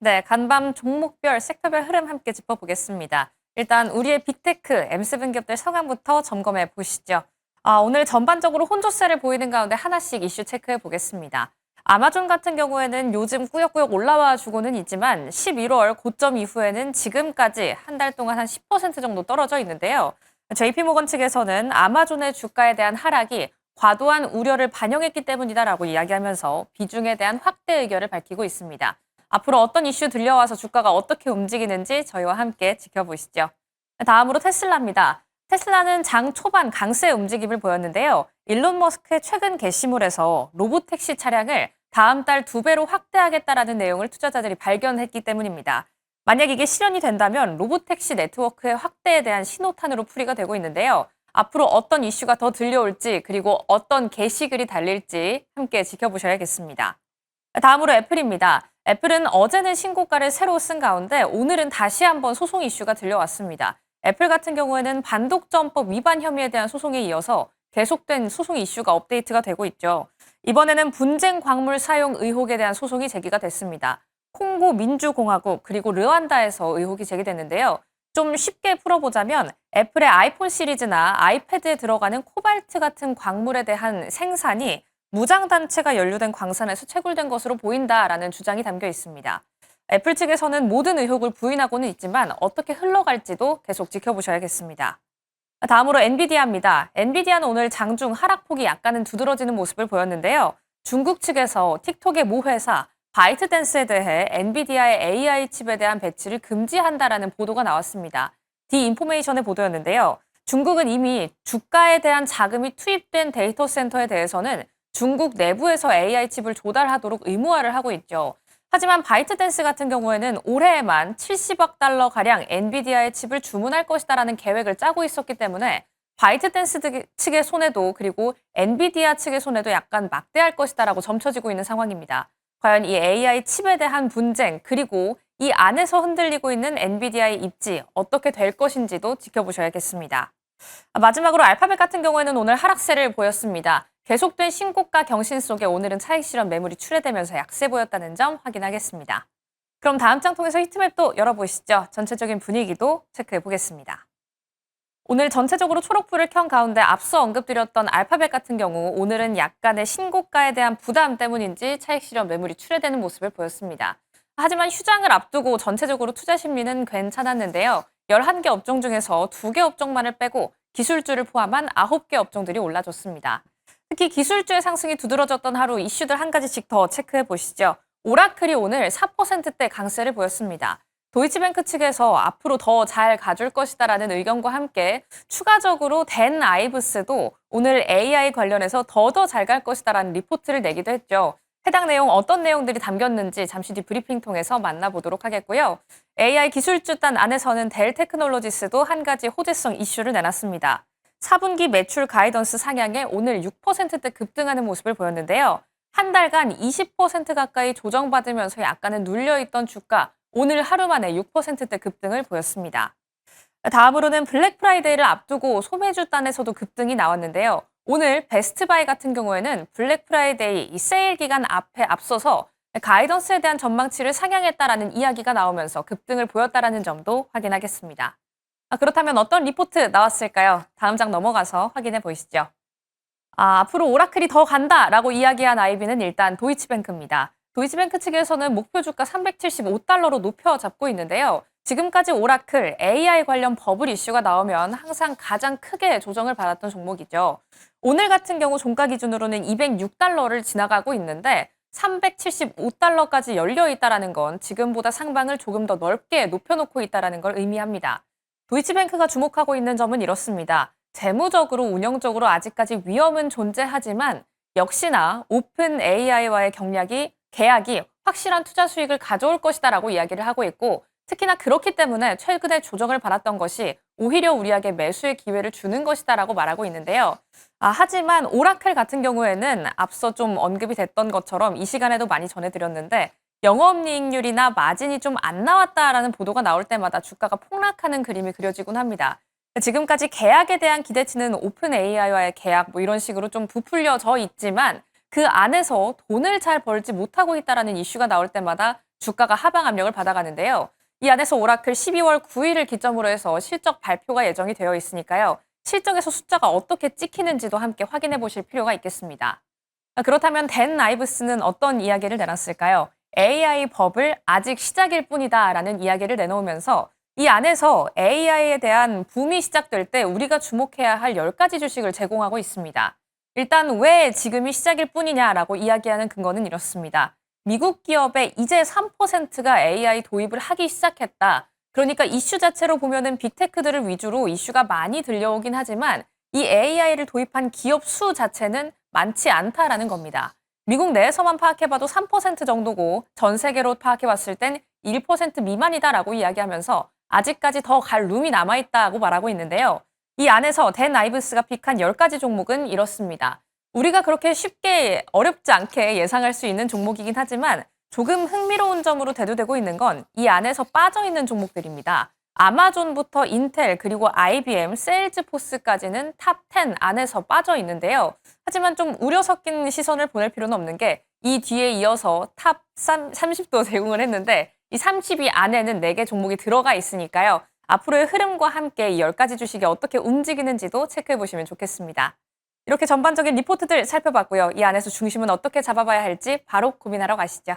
네, 간밤 종목별 섹터별 흐름 함께 짚어보겠습니다. 일단 우리의 빅테크, M7 기업들 성향부터 점검해 보시죠. 오늘 전반적으로 혼조세를 보이는 가운데 하나씩 이슈 체크해 보겠습니다. 아마존 같은 경우에는 요즘 꾸역꾸역 올라와 주고는 있지만 11월 고점 이후에는 지금까지 한 달 동안 한 10% 정도 떨어져 있는데요. JP모건 측에서는 아마존의 주가에 대한 하락이 과도한 우려를 반영했기 때문이다라고 이야기하면서 비중에 대한 확대 의견을 밝히고 있습니다. 앞으로 어떤 이슈 들려와서 주가가 어떻게 움직이는지 저희와 함께 지켜보시죠. 다음으로 테슬라입니다. 테슬라는 장 초반 강세 움직임을 보였는데요. 일론 머스크의 최근 게시물에서 로봇택시 차량을 다음 달 2배로 확대하겠다라는 내용을 투자자들이 발견했기 때문입니다. 만약 이게 실현이 된다면 로봇택시 네트워크의 확대에 대한 신호탄으로 풀이가 되고 있는데요. 앞으로 어떤 이슈가 더 들려올지 그리고 어떤 게시글이 달릴지 함께 지켜보셔야겠습니다. 다음으로 애플입니다. 애플은 어제는 신고가를 새로 쓴 가운데 오늘은 다시 한번 소송 이슈가 들려왔습니다. 애플 같은 경우에는 반독점법 위반 혐의에 대한 소송에 이어서 계속된 소송 이슈가 업데이트가 되고 있죠. 이번에는 분쟁 광물 사용 의혹에 대한 소송이 제기가 됐습니다. 콩고 민주공화국 그리고 르완다에서 의혹이 제기됐는데요. 좀 쉽게 풀어보자면 애플의 아이폰 시리즈나 아이패드에 들어가는 코발트 같은 광물에 대한 생산이 무장단체가 연루된 광산에서 채굴된 것으로 보인다라는 주장이 담겨 있습니다. 애플 측에서는 모든 의혹을 부인하고는 있지만 어떻게 흘러갈지도 계속 지켜보셔야겠습니다. 다음으로 엔비디아입니다. 엔비디아는 오늘 장중 하락폭이 약간은 두드러지는 모습을 보였는데요. 중국 측에서 틱톡의 모 회사 바이트댄스에 대해 엔비디아의 AI 칩에 대한 배치를 금지한다라는 보도가 나왔습니다. 디인포메이션의 보도였는데요. 중국은 이미 주가에 대한 자금이 투입된 데이터 센터에 대해서는 중국 내부에서 AI 칩을 조달하도록 의무화를 하고 있죠. 하지만 바이트댄스 같은 경우에는 올해에만 70억 달러가량 엔비디아의 칩을 주문할 것이다라는 계획을 짜고 있었기 때문에 바이트댄스 측의 손해도 그리고 엔비디아 측의 손해도 약간 막대할 것이다라고 점쳐지고 있는 상황입니다. 과연 이 AI 칩에 대한 분쟁 그리고 이 안에서 흔들리고 있는 엔비디아의 입지 어떻게 될 것인지도 지켜보셔야겠습니다. 마지막으로 알파벳 같은 경우에는 오늘 하락세를 보였습니다. 계속된 신고가 경신 속에 오늘은 차익 실현 매물이 출회되면서 약세 보였다는 점 확인하겠습니다. 그럼 다음 장 통해서 히트맵도 열어보시죠. 전체적인 분위기도 체크해 보겠습니다. 오늘 전체적으로 초록불을 켠 가운데 앞서 언급드렸던 알파벳 같은 경우 오늘은 약간의 신고가에 대한 부담 때문인지 차익 실현 매물이 출회되는 모습을 보였습니다. 하지만 휴장을 앞두고 전체적으로 투자 심리는 괜찮았는데요. 11개 업종 중에서 2개 업종만을 빼고 기술주를 포함한 9개 업종들이 올라줬습니다. 특히 기술주의 상승이 두드러졌던 하루 이슈들 한 가지씩 더 체크해 보시죠. 오라클이 오늘 4%대 강세를 보였습니다. 도이치뱅크 측에서 앞으로 더 잘 가줄 것이다라는 의견과 함께 추가적으로 댄 아이브스도 오늘 AI 관련해서 더 잘 갈 것이다라는 리포트를 내기도 했죠. 해당 내용 어떤 내용들이 담겼는지 잠시 뒤 브리핑 통해서 만나보도록 하겠고요. AI 기술주단 안에서는 델 테크놀로지스도 한 가지 호재성 이슈를 내놨습니다. 4분기 매출 가이던스 상향에 오늘 6%대 급등하는 모습을 보였는데요. 한 달간 20% 가까이 조정받으면서 약간은 눌려있던 주가, 오늘 하루 만에 6%대 급등을 보였습니다. 다음으로는 블랙 프라이데이를 앞두고 소매주 단에서도 급등이 나왔는데요. 오늘 베스트바이 같은 경우에는 블랙 프라이데이 이 세일 기간 앞에 앞서서 가이던스에 대한 전망치를 상향했다라는 이야기가 나오면서 급등을 보였다라는 점도 확인하겠습니다. 그렇다면 어떤 리포트 나왔을까요? 다음 장 넘어가서 확인해 보시죠. 앞으로 오라클이 더 간다라고 이야기한 아이비는 일단 도이치뱅크입니다. 도이치뱅크 측에서는 목표 주가 375달러로 높여 잡고 있는데요. 지금까지 오라클, AI 관련 버블 이슈가 나오면 항상 가장 크게 조정을 받았던 종목이죠. 오늘 같은 경우 종가 기준으로는 206달러를 지나가고 있는데 375달러까지 열려 있다는 건 지금보다 상방을 조금 더 넓게 높여놓고 있다는 걸 의미합니다. 도이치뱅크가 주목하고 있는 점은 이렇습니다. 재무적으로 운영적으로 아직까지 위험은 존재하지만 역시나 오픈 AI와의 계약이 확실한 투자 수익을 가져올 것이다라고 이야기를 하고 있고 특히나 그렇기 때문에 최근에 조정을 받았던 것이 오히려 우리에게 매수의 기회를 주는 것이다라고 말하고 있는데요. 하지만 오라클 같은 경우에는 앞서 좀 언급이 됐던 것처럼 이 시간에도 많이 전해드렸는데 영업이익률이나 마진이 좀 안 나왔다라는 보도가 나올 때마다 주가가 폭락하는 그림이 그려지곤 합니다. 지금까지 계약에 대한 기대치는 오픈 AI와의 계약 뭐 이런 식으로 좀 부풀려져 있지만 그 안에서 돈을 잘 벌지 못하고 있다라는 이슈가 나올 때마다 주가가 하방 압력을 받아가는데요. 이 안에서 오라클 12월 9일을 기점으로 해서 실적 발표가 예정이 되어 있으니까요. 실적에서 숫자가 어떻게 찍히는지도 함께 확인해 보실 필요가 있겠습니다. 그렇다면 댄 나이브스는 어떤 이야기를 내놨을까요? AI 버블 아직 시작일 뿐이다라는 이야기를 내놓으면서 이 안에서 AI에 대한 붐이 시작될 때 우리가 주목해야 할 10가지 주식을 제공하고 있습니다. 일단 왜 지금이 시작일 뿐이냐라고 이야기하는 근거는 이렇습니다. 미국 기업의 이제 3%가 AI 도입을 하기 시작했다. 그러니까 이슈 자체로 보면은 빅테크들을 위주로 이슈가 많이 들려오긴 하지만 이 AI를 도입한 기업 수 자체는 많지 않다라는 겁니다. 미국 내에서만 파악해봐도 3% 정도고 전 세계로 파악해봤을 땐 1% 미만이다라고 이야기하면서 아직까지 더 갈 룸이 남아있다고 말하고 있는데요. 이 안에서 댄 아이브스가 픽한 10가지 종목은 이렇습니다. 우리가 그렇게 쉽게 어렵지 않게 예상할 수 있는 종목이긴 하지만 조금 흥미로운 점으로 대두되고 있는 건 이 안에서 빠져있는 종목들입니다. 아마존부터 인텔 그리고 IBM, 세일즈포스까지는 탑 10 안에서 빠져 있는데요. 하지만 좀 우려 섞인 시선을 보낼 필요는 없는 게 이 뒤에 이어서 탑 30도 제공을 했는데 이 30위 안에는 4개 종목이 들어가 있으니까요. 앞으로의 흐름과 함께 이 10가지 주식이 어떻게 움직이는지도 체크해 보시면 좋겠습니다. 이렇게 전반적인 리포트들 살펴봤고요. 이 안에서 중심은 어떻게 잡아봐야 할지 바로 고민하러 가시죠.